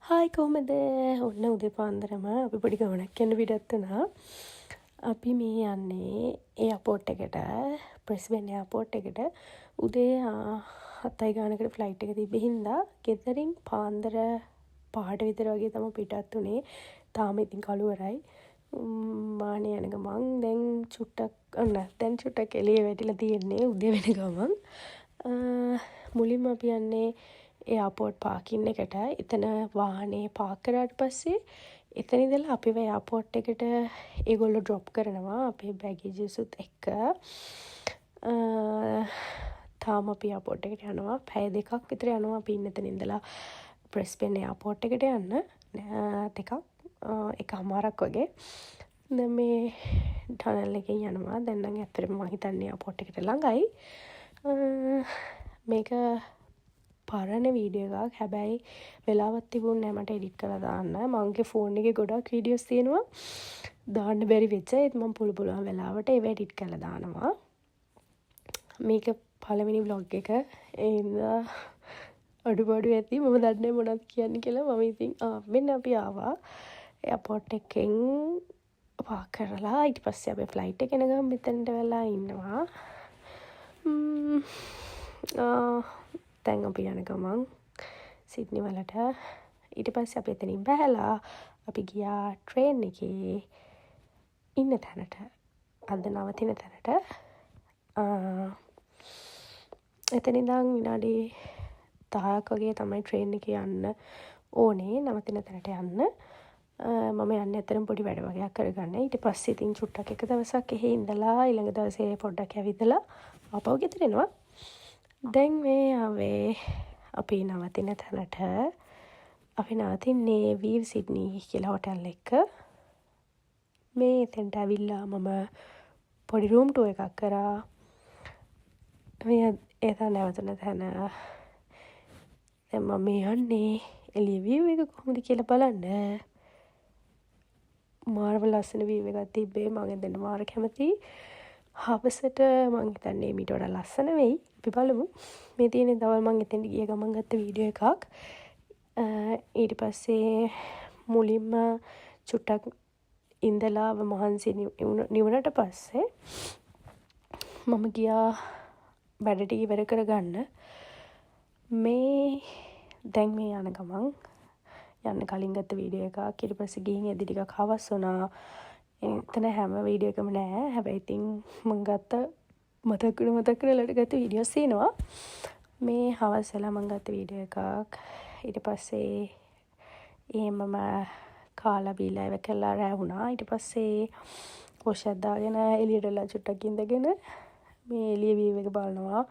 Hi කොහමද? ඔන්න උදේ පාන්දරම අපි පොඩි ගමනක් යන්න පිටත් වුණා. අපි මේ යන්නේ එයාපෝට් එකට, බ්‍රිස්බේන් එයාපෝට් එකට. උදේ 7යි ගානකට ෆ්ලයිට් එක තිබ්බ හින්දා ගෙදරින් පාන්දර 5ට විතර වගේ තමයි පිටත් වුණේ. තාම ඉතින් කළුවරයි. මානේ යන ගමන් දැන් චුට්ටක් එළිය වැටිලා තියෙන්නේ උදේ වෙන ගමන්. මුලින්ම අපි යන්නේ එයාපෝට් පාකින් එකට. එතන වාහනේ පාක් කරාට පස්සේ එතන ඉඳලා අපිව එයාපෝට් එකට ඒගොල්ලෝ ඩ්‍රොප් කරනවා අපේ බැගේජස්ුත් එක්ක. තාම අපි එයාපෝට් එකට යනවා. පැය 2ක් විතර යනවා අපි ඉන්න තැන ඉඳලා බ්‍රිස්බේන් එයාපෝට් එකට යන්න. එකමාරක් වගේ. දැන් මේ ටනල් එකෙන් යනවා. දැන් නම් ඇත්තටම මම හිතන්නේ එයාපෝට් එකට ළඟයි. මේක පරණ වීඩියෝ එකක්. හැබැයි වෙලාවක් තිබුණේ නැහැ මට එඩිට් කරලා දාන්න. මගේ ෆෝන් එකේ ගොඩක් වීඩියෝස් තියෙනවා. දාන්න බැරි වෙච්ච ඒත් මම පුළුවන් වෙලාවට ඒව එඩිට් කරලා දානවා. මේක පළවෙනි vlog එක. ඒ හින්දා අඩුපාඩු ඇති. මම දන්නේ මොනවද කියන්න කියලා. මම ඉතින් මෙන්න අපි ආවා. එයාපෝට් එකෙන් පාක් කරලා ඊට පස්සේ අපි ෆ්ලයිට් එක එනකම් මෙතනට වෙලා ඉන්නවා. දැන් අපි යන ගමන් සිඩ්නි වලට. ඊට පස්සේ අපි එතනින් බැහැලා අපි ගියා ට්‍රේන් එකේ ඉන්න තැනට. අද නවතින තැනට. එතන ඉඳන් විනාඩි 10ක් වගේ තමයි ට්‍රේන් එකේ යන්න ඕනේ නවතින තැනට යන්න. මම යන්නේ අතරම පොඩි වැඩ වගේක් කරගන්න. ඊට පස්සේ ඉතින් චුට්ටක් එක දවසක් එහෙ ඉඳලා ඊළඟ දවසේ පොඩ්ඩක් ඇවිදලා ආපහු ගෙදර එනවා. දැන් මේ ආවේ අපි නවතින තැනට. අපි නවතින්නේ වීව් සිඩ්නි කියලා හොටෙල් එක. මේ එතෙන්ට ඇවිල්ලා මම පොඩි රූම් ටුවර් එකක් කරා. මේ එතන නැවතුන තැන. දැන් මම යන්නේ එළිය වීව් එක කොහොමද කියලා බලන්න. මාරම ලස්සන වීව් එකක් තිබ්බේ. මම එතන මාර කැමතියි. හවසට මං හිතන්නේ මීට වඩා ලස්සන වෙයි. අපි බලමු. මේ තියෙන්නේ දවල් මං එතෙන්ට ගිය ගමන් ගත්ත වීඩියෝ එකක්. ඊට පස්සේ මුලින්ම චුට්ටක් ඉඳලා මහන්සි නිවුණට පස්සේ මම ගියා වැඩ ටික ඉවර කරගන්න. මේ දැන් මේ යන ගමන් යන්න කලින් ගත්ත වීඩියෝ එකක්. ඊට පස්සේ ගිහින් එදි ටිකක් හවස් වුණා. එතන හැම වීඩියෝ එකම නෑ. හැබැයි ඉතින් මම ගත්ත මතක් වෙලාවට ගත්ත වීඩියෝස් තියෙනවා. මේ හවස් වෙලා මම ගත්ත වීඩියෝ එකක්. ඊට පස්සේ මම කාලා බීලා ඉව කළා රැ වුණා. ඊට පස්සේ ඔෂක් දාගෙන එළියටලා චුට්ටක් ඉඳගෙන මේ එළිය වීව් එක බලනවා.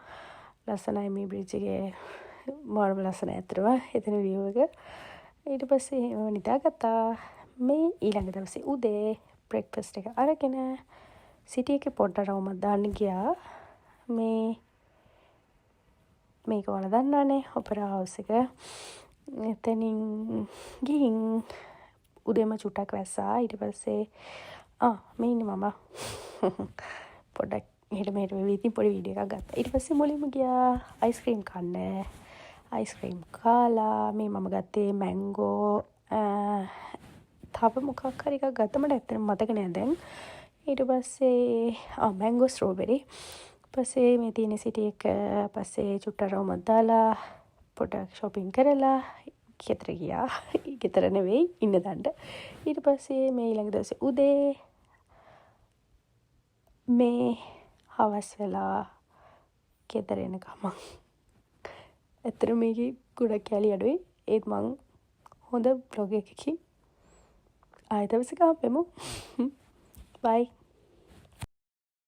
ලස්සනයි මේ බ්‍රිජ් එකේ. මාරම ලස්සනයි ඇත්තටම. එතන වීව් එක. ඊට පස්සේ මම නිදාගත්තා. මේ ඊළඟ දවසේ උදේ බ්‍රෙක්ෆාස්ට් එක අරගෙන සිටි එකේ පොඩ්ඩක් රවුමක් දාන්න ගියා. මේක ඔයාලා දන්නවනේ ඔපෙරා හවුස් එක. එතනින් ගිහින් උදේම චුට්ටක් වැස්සා. ඊට පස්සේ මේ ඉන්නේ මම. පොඩ්ඩක් එහෙට මෙහෙට වෙවි ඉතින් පොඩි වීඩියෝ එකක් ගත්තා. ඊට පස්සේ මුලින්ම ගියා අයිස්ක්‍රීම් කන්න. අයිස්ක්‍රීම් කාලා මේ මම ගත්තේ මැංගෝ තව මොකක් හරි එකක් ගත්තා. මට ඇත්තටම මතක නෑ දැන්. ඊට පස්සේ මැංගෝ ස්ට්‍රෝබෙරි. පස්සේ මේ තියෙන සිටි එක පස්සේ චුට්ටක් රවුමක් දාලා පොඩක් shopping කරලා ගෙදර ගියා. ගෙදර නෙවෙයි ඉන්න තැනට. ඊට පස්සේ මේ ඊළඟ දවසේ උදේ මේ හවස් වෙලා ගෙදර එන ගමන් ඇත්තටම මේකේ ගොඩක් කැලි අඩුයි. ඒත් මං හොඳ vlog එකකින් ආයෙ දවසක හම්බෙමු. bye.